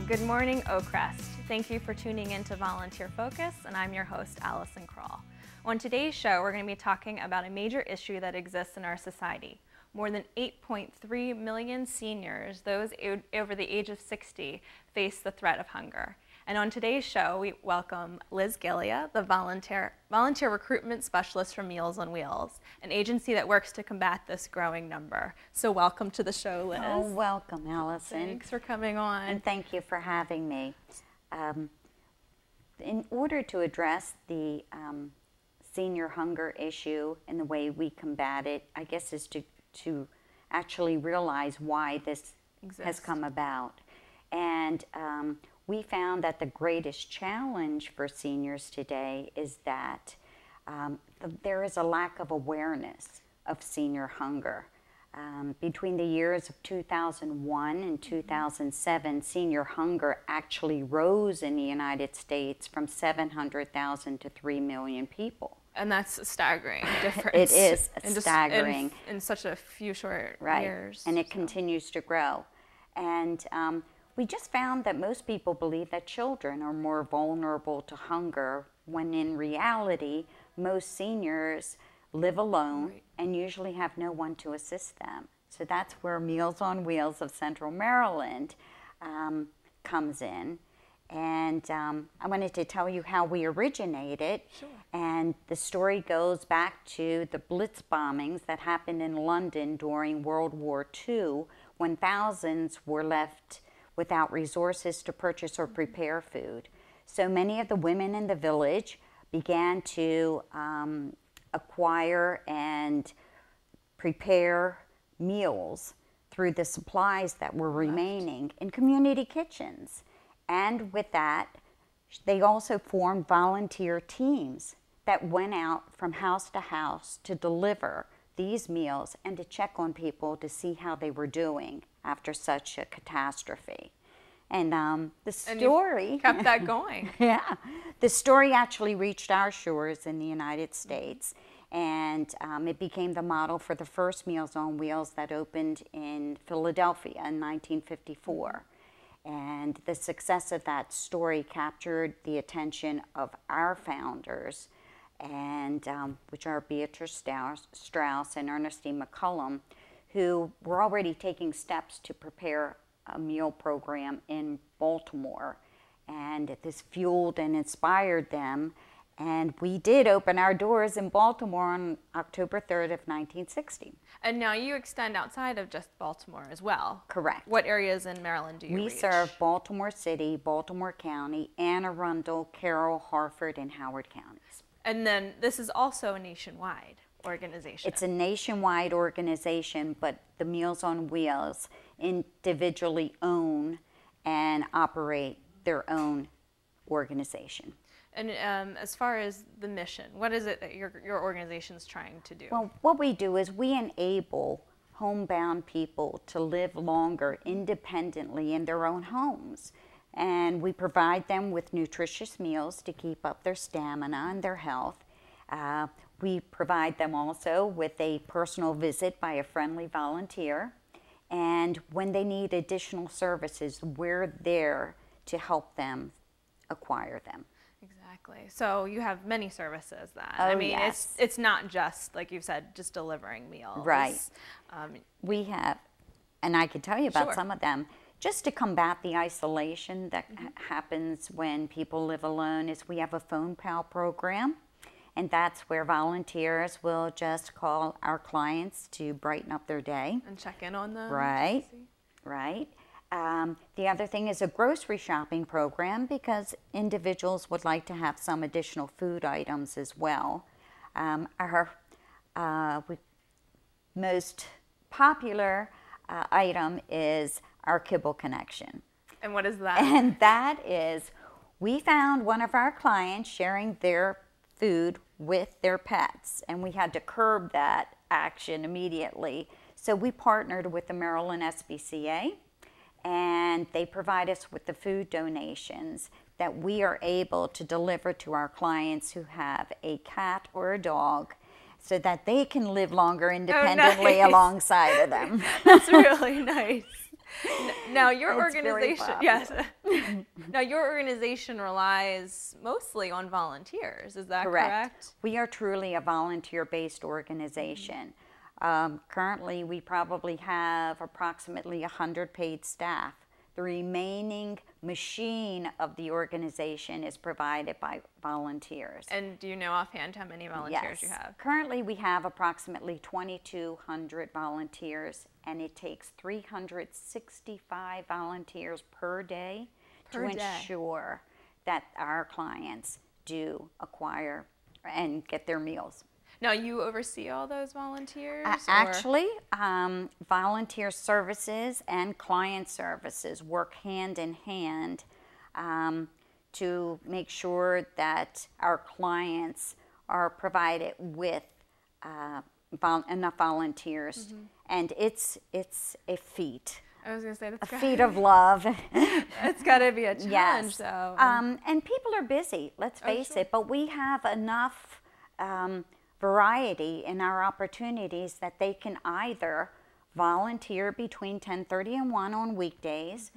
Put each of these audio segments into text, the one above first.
Good morning, Crest. Thank you for tuning in to Volunteer Focus, and I'm your host, Alison Krull. On today's show, we're going to be talking about a major issue that exists in our society. More than 8.3 million seniors, those over the age of 60, face the threat of hunger. And on today's show, we welcome Liz Galea, the volunteer recruitment specialist from Meals on Wheels, an agency that works to combat this growing number. So welcome to the show, Liz. Oh, welcome, Allison. Thanks for coming on. And thank you for having me. In order to address the senior hunger issue and the way we combat it, I guess is to actually realize why this has come about. And we found that the greatest challenge for seniors today is that there is a lack of awareness of senior hunger. Between the years of 2001 and 2007, senior hunger actually rose in the United States from 700,000 to 3 million people. And that's a staggering difference. It is staggering. In such a few short years. And it continues to grow. And we just found that most people believe that children are more vulnerable to hunger, when in reality, most seniors live alone and usually have no one to assist them. So that's where Meals on Wheels of Central Maryland comes in. And I wanted to tell you how we originated. Sure. And the story goes back to the Blitz bombings that happened in London during World War II, when thousands were left without resources to purchase or prepare food. So many of the women in the village began to acquire and prepare meals through the supplies that were remaining in community kitchens. And with that, they also formed volunteer teams that went out from house to house to deliver these meals and to check on people to see how they were doing after such a catastrophe. And the story... And kept that going. Yeah. The story actually reached our shores in the United States, and it became the model for the first Meals on Wheels that opened in Philadelphia in 1954. And the success of that story captured the attention of our founders, and which are Beatrice Strauss and Ernestine McCullum, who were already taking steps to prepare a meal program in Baltimore. And this fueled and inspired them. And we did open our doors in Baltimore on October 3rd of 1960. And now you extend outside of just Baltimore as well. Correct. What areas in Maryland do you reach? We serve Baltimore City, Baltimore County, Anne Arundel, Carroll, Harford, and Howard counties. And then this is also a nationwide organization. It's a nationwide organization, but the Meals on Wheels individually own and operate their own organization. And as far as the mission, what is it that your organization's trying to do? Well, what we do is we enable homebound people to live longer independently in their own homes. And we provide them with nutritious meals to keep up their stamina and their health. We provide them also with a personal visit by a friendly volunteer. And when they need additional services, we're there to help them acquire them. Exactly. So you have many services then. Oh, I mean, yes. it's not just, like you said, just delivering meals. Right. We have, and I can tell you about Sure. some of them, just to combat the isolation that happens when people live alone, is we have a phone pal program. And that's where volunteers will just call our clients to brighten up their day. And check in on them. Right, right. The other thing is a grocery shopping program, because individuals would like to have some additional food items as well. Our most popular item is our Kibble Connection. And what is that? And that is, we found one of our clients sharing their food with their pets, and we had to curb that action immediately. So we partnered with the Maryland SPCA, and they provide us with the food donations that we are able to deliver to our clients who have a cat or a dog, so that they can live longer independently alongside of them. That's really nice. Now your It's very organization, yes. Now your organization relies mostly on volunteers. Is that correct? We are truly a volunteer-based organization. Currently, we probably have approximately 100 paid staff. The remaining machine of the organization is provided by volunteers. And do you know offhand how many volunteers you have? Currently, we have approximately 2,200 volunteers, and it takes 365 volunteers per day to ensure that our clients do acquire and get their meals. Now, you oversee all those volunteers? Actually, volunteer services and client services work hand in hand to make sure that our clients are provided with enough volunteers. And it's a feat. I was going to say, that's a feat of love. It's got to be a challenge, though. And people are busy, let's face it, but we have enough variety in our opportunities that they can either volunteer between 10:30 and 1 on weekdays.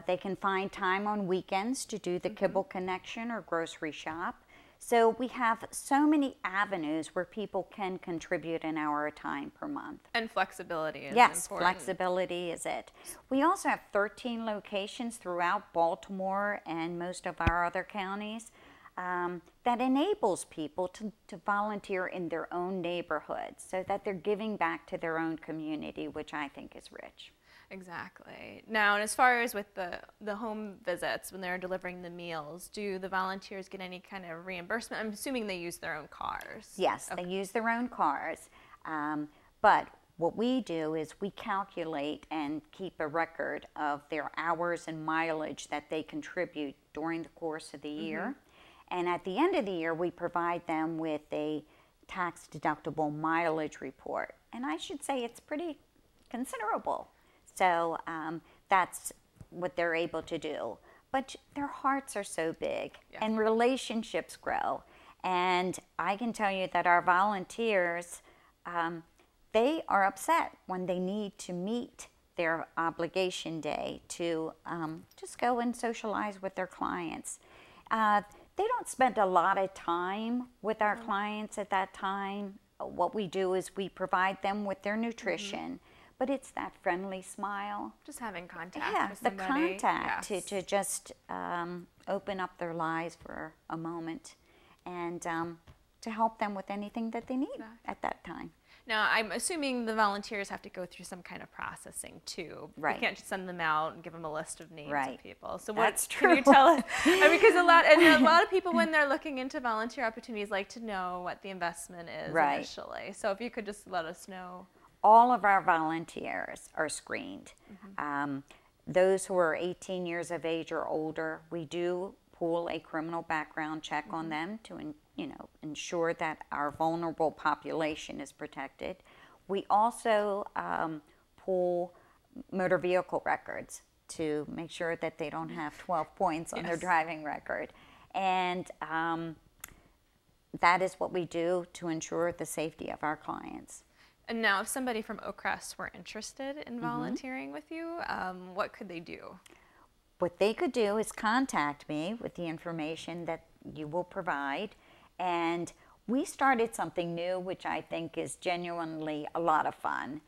They can find time on weekends to do the kibble connection or grocery shop. So we have so many avenues where people can contribute an hour a time per month. And flexibility is important. Yes, flexibility is it. We also have 13 locations throughout Baltimore and most of our other counties. That enables people to volunteer in their own neighborhoods so that they're giving back to their own community, which I think is rich. Exactly. Now, and as far as with the home visits, when they're delivering the meals, do the volunteers get any kind of reimbursement? I'm assuming they use their own cars. Yes, they use their own cars. But what we do is we calculate and keep a record of their hours and mileage that they contribute during the course of the year. And at the end of the year, we provide them with a tax-deductible mileage report. And I should say it's pretty considerable. So that's what they're able to do. But their hearts are so big, and relationships grow. And I can tell you that our volunteers, they are upset when they need to meet their obligation day to just go and socialize with their clients. They don't spend a lot of time with our clients at that time. What we do is we provide them with their nutrition, but it's that friendly smile. Just having contact with somebody. The contact to just open up their lives for a moment and to help them with anything that they need at that time. Now, I'm assuming the volunteers have to go through some kind of processing too. Right. You can't just send them out and give them a list of names of people. So That's true. Can you tell us? Because a lot of people, when they're looking into volunteer opportunities, like to know what the investment is initially. So if you could just let us know. All of our volunteers are screened. Those who are 18 years of age or older, we do pull a criminal background check on them to ensure that our vulnerable population is protected. We also pull motor vehicle records to make sure that they don't have 12 points on their driving record. And that is what we do to ensure the safety of our clients. And now, if somebody from Crest were interested in volunteering with you, what could they do? What they could do is contact me with the information that you will provide. And we started something new, which I think is genuinely a lot of fun.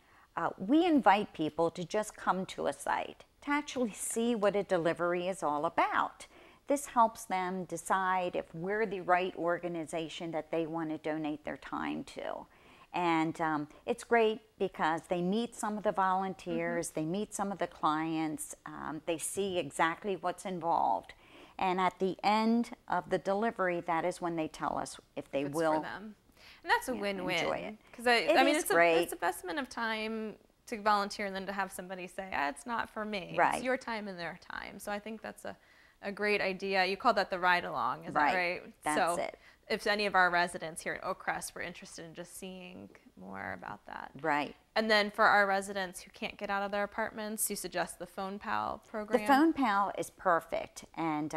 We invite people to just come to a site to actually see what a delivery is all about. This helps them decide if we're the right organization that they want to donate their time to. And it's great because they meet some of the volunteers, they meet some of the clients, they see exactly what's involved. And at the end of the delivery, that is when they tell us if they will. For them. And that's a win-win. Because I mean, it's an investment of time to volunteer and then to have somebody say, it's not for me. Right. It's your time and their time. So I think that's a great idea. You called that the ride-along, is that right? That's it. If any of our residents here at Crest were interested in just seeing more about that. Right. And then for our residents who can't get out of their apartments, you suggest the Phone Pal program? The Phone Pal is perfect. And,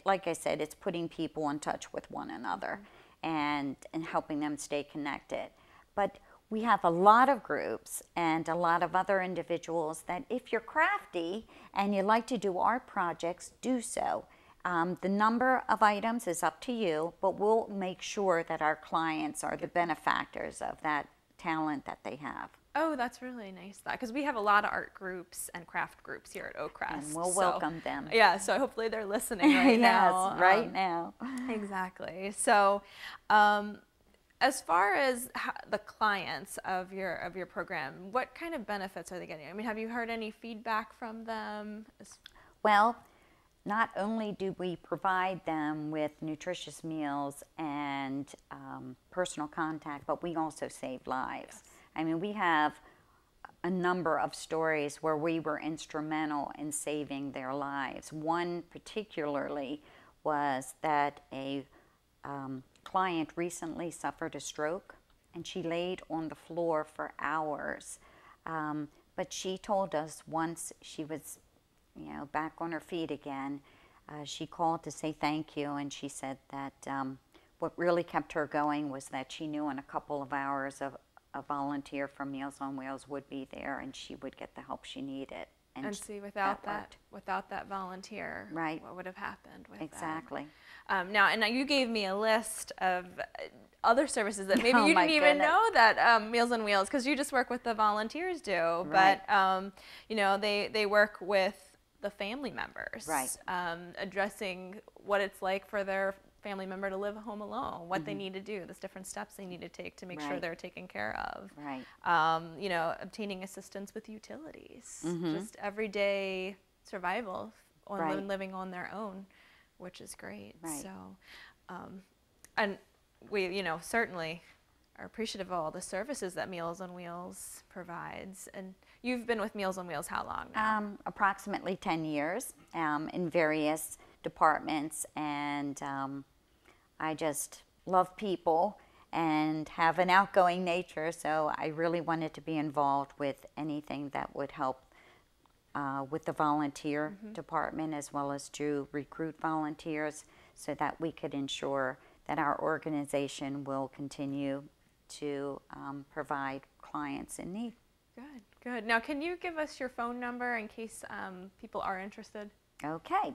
like I said, it's putting people in touch with one another and helping them stay connected. But we have a lot of groups and a lot of other individuals that if you're crafty and you like to do art projects, do so. The number of items is up to you, but we'll make sure that our clients are the benefactors of that talent that they have. Oh, that's really nice, because we have a lot of art groups and craft groups here at Crest. And we'll welcome them. Yeah, so hopefully they're listening right now. Yes, right now. Exactly. So, as far as the clients of your program, what kind of benefits are they getting? I mean, have you heard any feedback from them? Well, not only do we provide them with nutritious meals and personal contact, but we also save lives. Yes. I mean, we have a number of stories where we were instrumental in saving their lives. One particularly was that a client recently suffered a stroke, and she laid on the floor for hours. But she told us once she was, back on her feet again, she called to say thank you, and she said that what really kept her going was that she knew in a couple of hours a volunteer from Meals on Wheels would be there, and she would get the help she needed. And see, without that volunteer, right, what would have happened with exactly. Now, and you gave me a list of other services that maybe you didn't even know that Meals on Wheels, because you just work with the volunteers do, right. But they work with the family members, right, addressing what it's like for their family member to live home alone, what they need to do, the different steps they need to take to make sure they're taken care of. Right. Obtaining assistance with utilities, just everyday survival on living on their own, which is great. Right. So, and we, certainly are appreciative of all the services that Meals on Wheels provides. And you've been with Meals on Wheels how long now? Approximately 10 years in various departments, and I just love people and have an outgoing nature, so I really wanted to be involved with anything that would help with the volunteer department, as well as to recruit volunteers so that we could ensure that our organization will continue to provide clients in need. Good, good. Now, can you give us your phone number in case people are interested? Okay.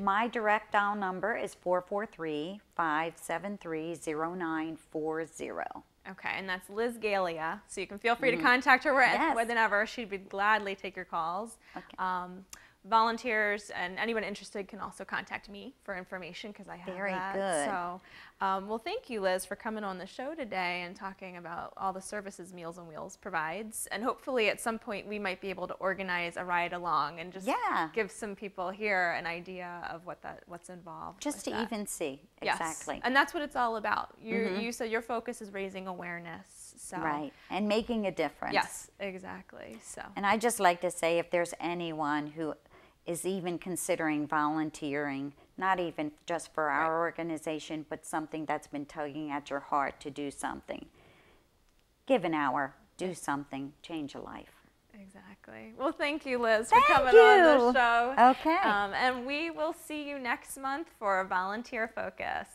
My direct dial number is 443-573-0940. Okay, and that's Liz Galea, so you can feel free to contact her whenever. She'd be gladly take your calls. Okay. Volunteers and anyone interested can also contact me for information, because I have Very that. good. So, well, thank you, Liz, for coming on the show today and talking about all the services Meals on Wheels provides. And hopefully at some point we might be able to organize a ride along and just give some people here an idea of what's involved. Just to even see. Exactly. Yes. And that's what it's all about. You said your focus is raising awareness. So. Right, and making a difference. Yes, exactly. So. And I just like to say, if there's anyone who is even considering volunteering, not even just for our organization, but something that's been tugging at your heart to do something, give an hour, do something, change a life. Exactly. Well, thank you, Liz, for coming on the show. Okay. And we will see you next month for Volunteer Focus.